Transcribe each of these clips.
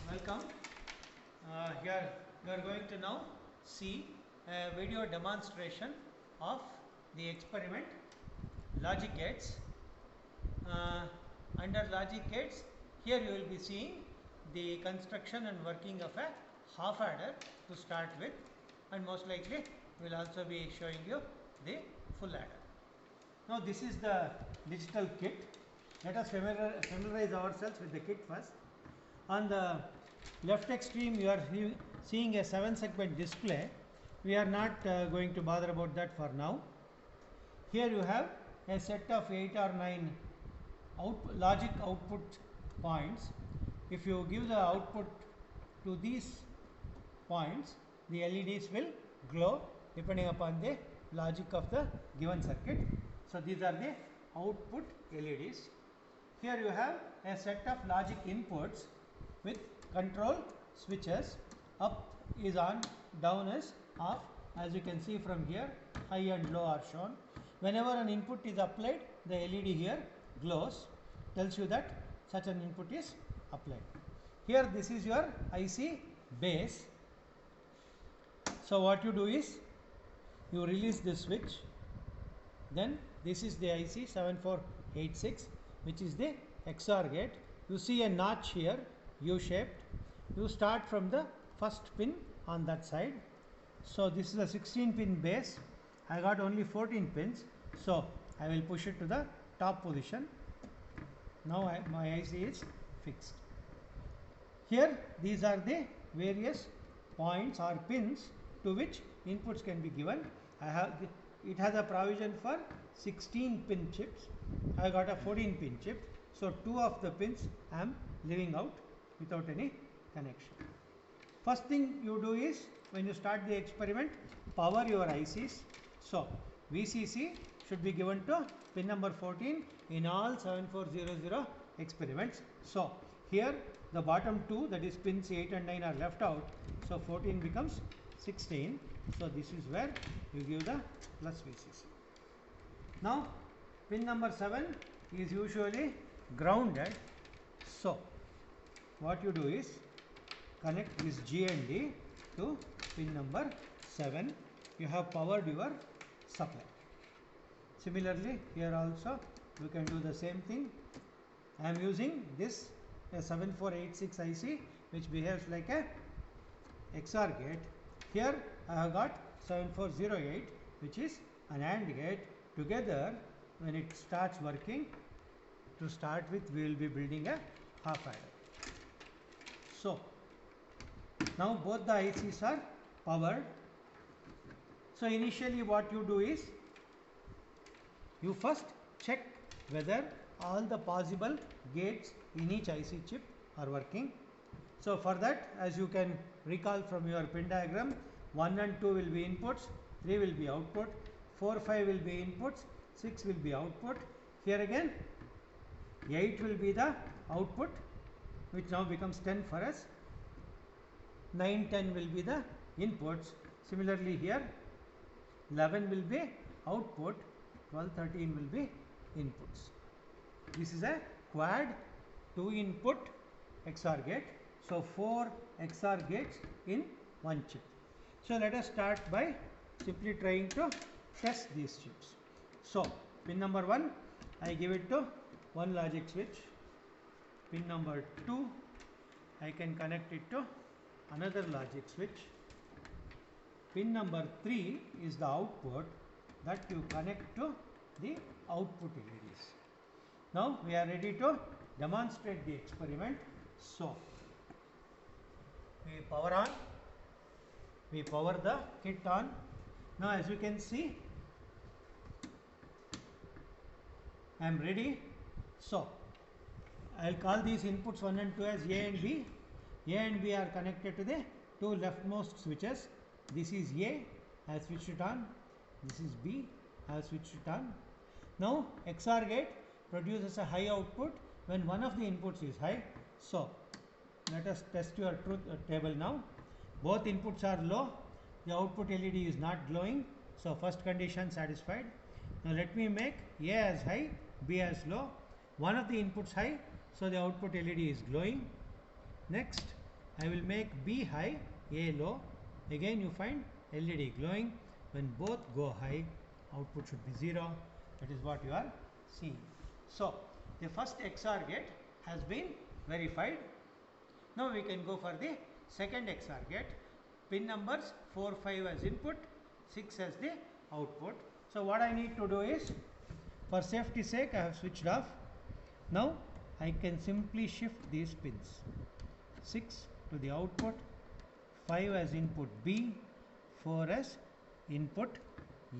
Welcome. Here we are going to now see a video demonstration of the experiment logic gates. Under logic gates, here you will be seeing the construction and working of a half adder to start with, and most likely we will also be showing you the full adder. Now this is the digital kit. Let us familiarize ourselves with the kit first. On the left extreme you are seeing a 7-segment display. We are not going to bother about that for now. Here you have a set of 8 or 9 logic output points. If you give the output to these points, the LEDs will glow depending upon the logic of the given circuit. So these are the output LEDs. Here you have a set of logic inputs with control switches. Up is on, down is off. As you can see from here, high and low are shown. Whenever an input is applied, the LED here glows, tells you that such an input is applied. Here this is your IC base. So what you do is you release this switch, then this is the IC 7486, which is the XOR gate. You see a notch here, U-shaped. You start from the first pin on that side. So this is a 16-pin base. I got only 14 pins, so I will push it to the top position. Now my IC is fixed. Here these are the various points or pins to which inputs can be given. It has a provision for 16-pin chips. I got a 14-pin chip, so 2 of the pins I am leaving out without any connection. First thing you do is, when you start the experiment, power your ICs. So VCC should be given to pin number 14 in all 7400 experiments. So here the bottom 2, that is pins 8 and 9, are left out, so 14 becomes 16. So this is where you give the plus VCC. Now pin number 7 is usually grounded. So what you do is connect this G and D to pin number 7. You have powered your supply. Similarly, here also we can do the same thing. I am using this a 7486 IC, which behaves like a XOR gate. Here I have got 7408, which is an AND gate. Together, when it starts working, to start with we will be building a half adder. So now both the ICs are powered. So initially what you do is you first check whether all the possible gates in each IC chip are working. So for that, as you can recall from your pin diagram, 1 and 2 will be inputs, 3 will be output, 4, 5 will be inputs, 6 will be output. Here again 8 will be the output, which now becomes 10 for us. 9, 10 will be the inputs. Similarly here 11 will be output, 12, 13 will be inputs. This is a quad 2 input XOR gate. So 4 XOR gates in one chip. So let us start by simply trying to test these chips. So pin number 1, I give it to one logic switch. Pin number 2, I can connect it to another logic switch. Pin number 3 is the output that you connect to the output LEDs. Now we are ready to demonstrate the experiment. So we power on, we power the kit on. Now as you can see, I am ready. So I will call these inputs 1 and 2 as A and B. A and B are connected to the 2 leftmost switches. This is A, I have switched it on. This is B, I have switched it on. Now XOR gate produces a high output when one of the inputs is high. So let us test your truth table now. Both inputs are low, the output LED is not glowing, so first condition satisfied. Now let me make A as high, B as low. One of the inputs high, so the output LED is glowing. Next, I will make B high, A low. Again you find LED glowing. When both go high, output should be 0. That is what you are seeing. So the first XOR gate has been verified. Now we can go for the second XOR gate. Pin numbers 4, 5 as input, 6 as the output. So what I need to do is, for safety sake, I have switched off. Now I can simply shift these pins. 6 to the output, 5 as input B, 4 as input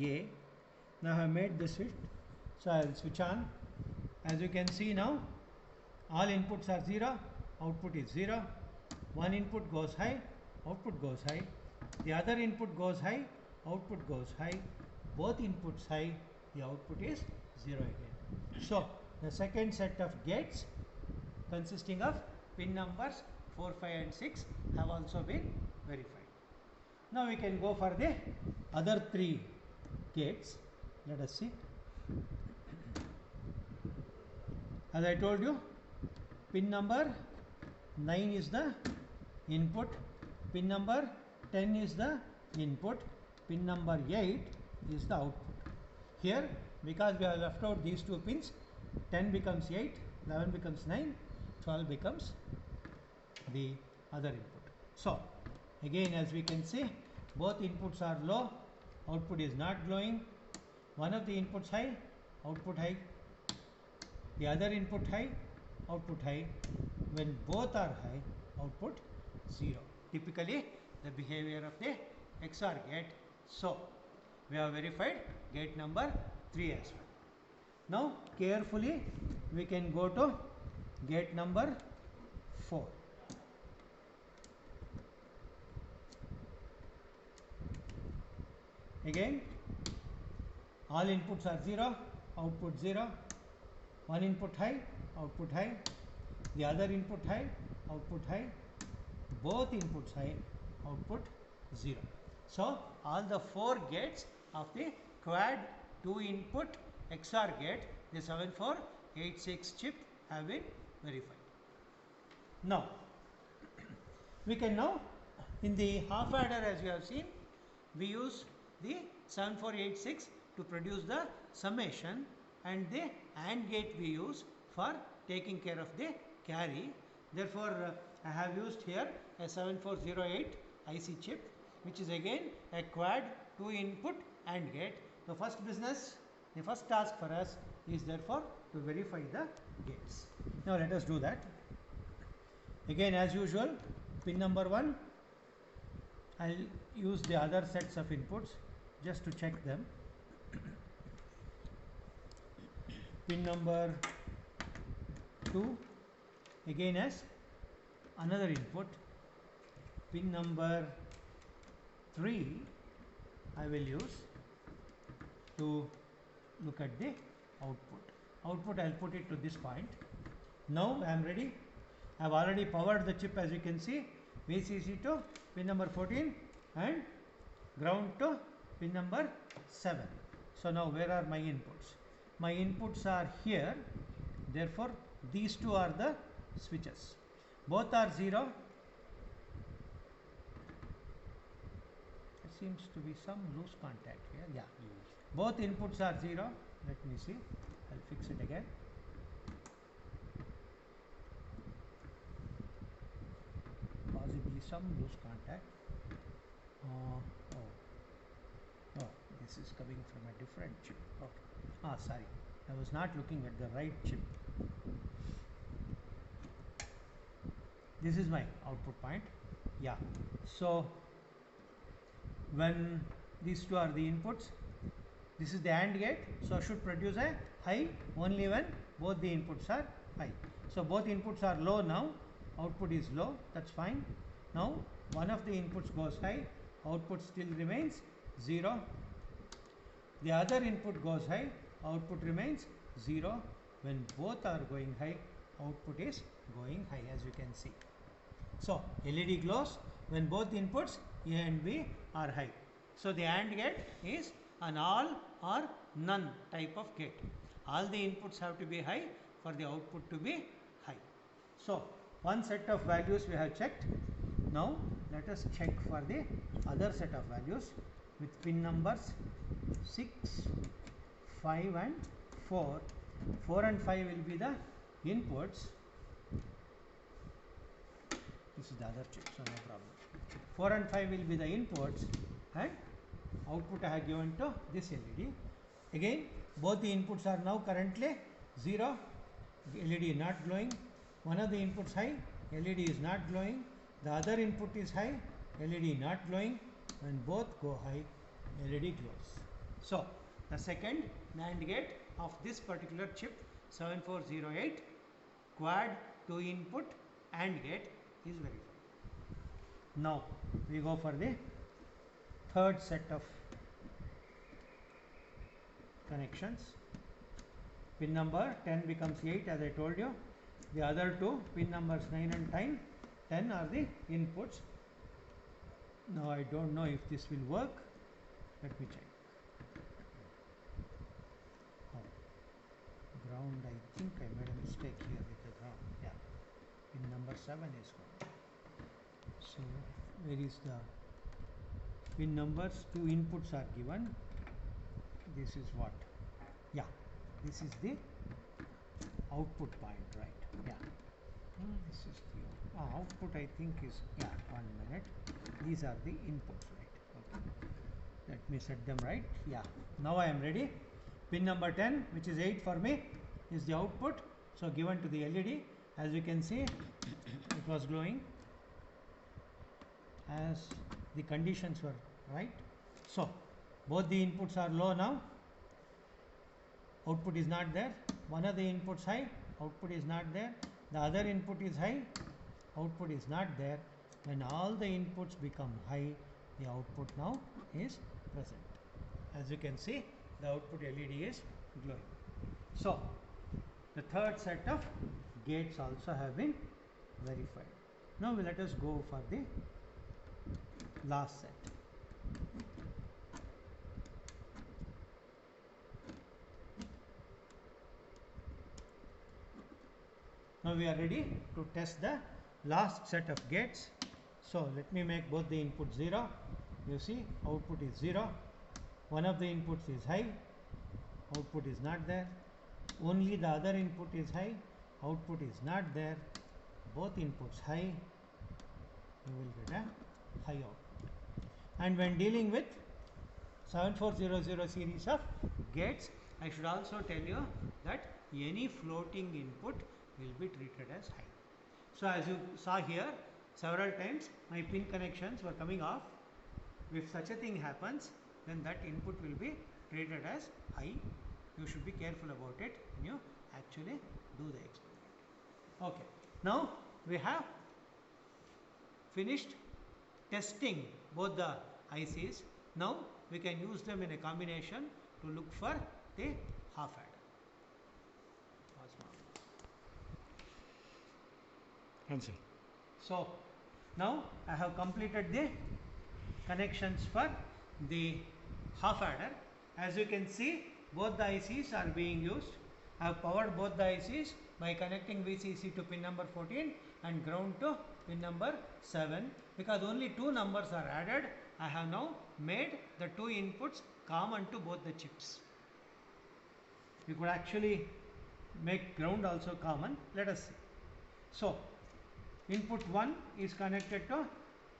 A. Now I have made the switch. So I will switch on. As you can see now, all inputs are 0, output is 0. One input goes high, output goes high. The other input goes high, output goes high. Both inputs high, the output is 0 again. So the second set of gates consisting of pin numbers 4, 5 and 6 have also been verified. Now we can go for the other 3 gates. Let us see. As I told you, pin number 9 is the input, pin number 10 is the input, pin number 8 is the output. Here, because we have left out these 2 pins, 10 becomes 8, 11 becomes 9, 12 becomes the other input. So again, as we can see, both inputs are low, output is not glowing. One of the inputs high, output high. The other input high, output high. When both are high, output 0. Typically the behavior of the XOR gate. So we have verified gate number 3 as well. Now carefully we can go to gate number 4. Again, all inputs are 0, output 0. One input high, output high. The other input high, output high. Both inputs high, output 0. So all the 4 gates of the quad 2 input XOR gate, the 7486 chip, have been verified. Now we can now, in the half adder, as you have seen, we use the 7486 to produce the summation, and the AND gate we use for taking care of the carry. Therefore I have used here a 7408 IC chip, which is again a quad 2 input AND gate. The first business, the first task for us is therefore to verify the gates. Now let us do that. Again, as usual, pin number 1, I will use the other sets of inputs just to check them. Pin number 2 again as another input. Pin number 3 I will use to look at the output. Output I will put it to this point. Now I am ready. I have already powered the chip, as you can see, VCC to pin number 14 and ground to pin number 7. So now where are my inputs? My inputs are here. Therefore these 2 are the switches. Both are 0. There seems to be some loose contact here. Yeah, both inputs are 0. Let me see. I'll fix it again. Possibly some loose contact. Oh, this is coming from a different chip. Okay. Sorry, I was not looking at the right chip. This is my output point. Yeah. So when these 2 are the inputs, this is the AND gate, so should produce a high only when both the inputs are high. So both inputs are low now, output is low, that's fine. Now one of the inputs goes high, output still remains 0. The other input goes high, output remains 0. When both are going high, output is going high, as you can see. So LED glows when both inputs A and B are high. So the AND gate is an all or none type of gate. All the inputs have to be high for the output to be high. So one set of values we have checked. Now let us check for the other set of values with pin numbers 6, 5 and 4. 4 and 5 will be the inputs. This is the other chip, so no problem. 4 and 5 will be the inputs, and output I have given to this LED. Again, both the inputs are now currently 0. LED not glowing. One of the inputs high, LED is not glowing. The other input is high, LED not glowing. When both go high, LED glows. So the second NAND gate of this particular chip 7408 quad 2 input AND gate is verified. Now we go for the third set of connections. Pin number 10 becomes 8, as I told you. The other two pin numbers 9 and 10 are the inputs. Now I don't know if this will work. Let me check. Oh, ground, I think I made a mistake here with the ground. Yeah, pin number 7 is gone. So where is the pin numbers? Two inputs are given. This is what? Yeah, this is the output point, right? Yeah. This is the output, I think is, yeah, 1 minute. These are the inputs, right? Okay. Let me set them right. Yeah. Now I am ready. Pin number 10, which is 8 for me, is the output. So given to the LED. As you can see, it was glowing as the conditions were right. So both the inputs are low now. Output is not there. One of the inputs high, output is not there. The other input is high, output is not there. When all the inputs become high, the output now is present. As you can see, the output LED is glowing. So the third set of gates also have been verified. Now let us go for the last set. Now we are ready to test the last set of gates. So let me make both the inputs 0. You see, output is 0. One of the inputs is high, output is not there. Only the other input is high, output is not there. Both inputs high, you will get a high output. And when dealing with 7400 series of gates, I should also tell you that any floating input will be treated as high. So as you saw here, several times my pin connections were coming off. If such a thing happens, then that input will be treated as high. You should be careful about it when you actually do the experiment. Okay, now we have finished testing both the ICs. Now we can use them in a combination to look for the half adder. Cancel. So now I have completed the connections for the half adder. As you can see, both the ICs are being used. I have powered both the ICs by connecting VCC to pin number 14 and ground to pin number 7. Because only two numbers are added, I have now made the two inputs common to both the chips. You could actually make ground also common. Let us see. So input 1 is connected to,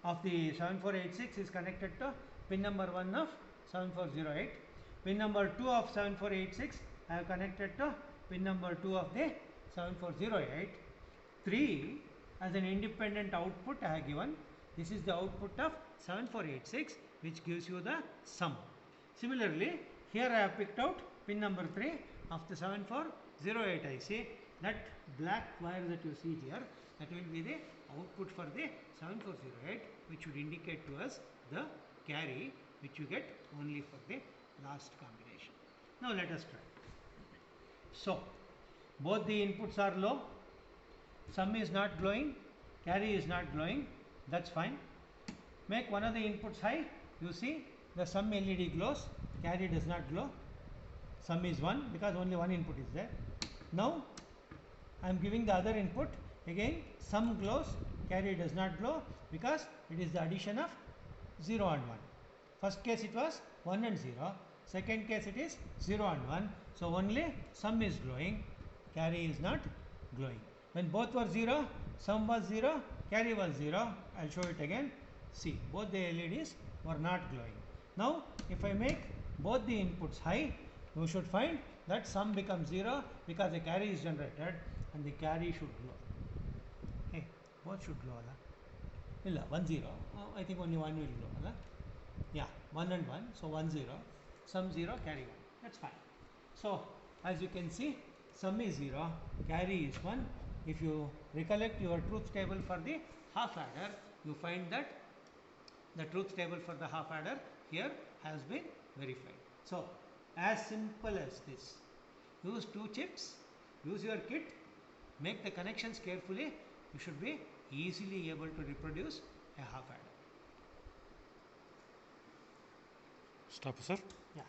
of the 7486 is connected to pin number 1 of 7408. Pin number 2 of 7486 I have connected to pin number 2 of the 7408. 3 as an independent output I have given. This is the output of 7486, which gives you the sum. Similarly, here I have picked out pin number 3 of the 7408 IC. That black wire that you see here, that will be the output for the 7408, which would indicate to us the carry which you get only for the last combination. Now let us try. So both the inputs are low, sum is not glowing, carry is not glowing, that's fine. Make one of the inputs high, you see the sum LED glows, carry does not glow. Sum is 1 because only one input is there. Now I am giving the other input, again sum glows, carry does not glow because it is the addition of 0 and 1. First case it was 1 and 0, second case it is 0 and 1. So only sum is glowing, carry is not glowing. When both were 0, sum was 0, carry was 0. I will show it again. See, both the LEDs were not glowing. Now if I make both the inputs high, you should find that sum becomes 0 because the carry is generated and the carry should glow. Hey, both should glow. Illa, 1 0. I think only one will glow. Yeah, 1 and 1. So 1 0. Sum 0, carry 1. That's fine. So as you can see, sum is 0, carry is 1. If you recollect your truth table for the half adder, you find that the truth table for the half adder here has been verified. So as simple as this. Use 2 chips, use your kit, make the connections carefully. You should be easily able to reproduce a half adder. Stop, sir. Yeah.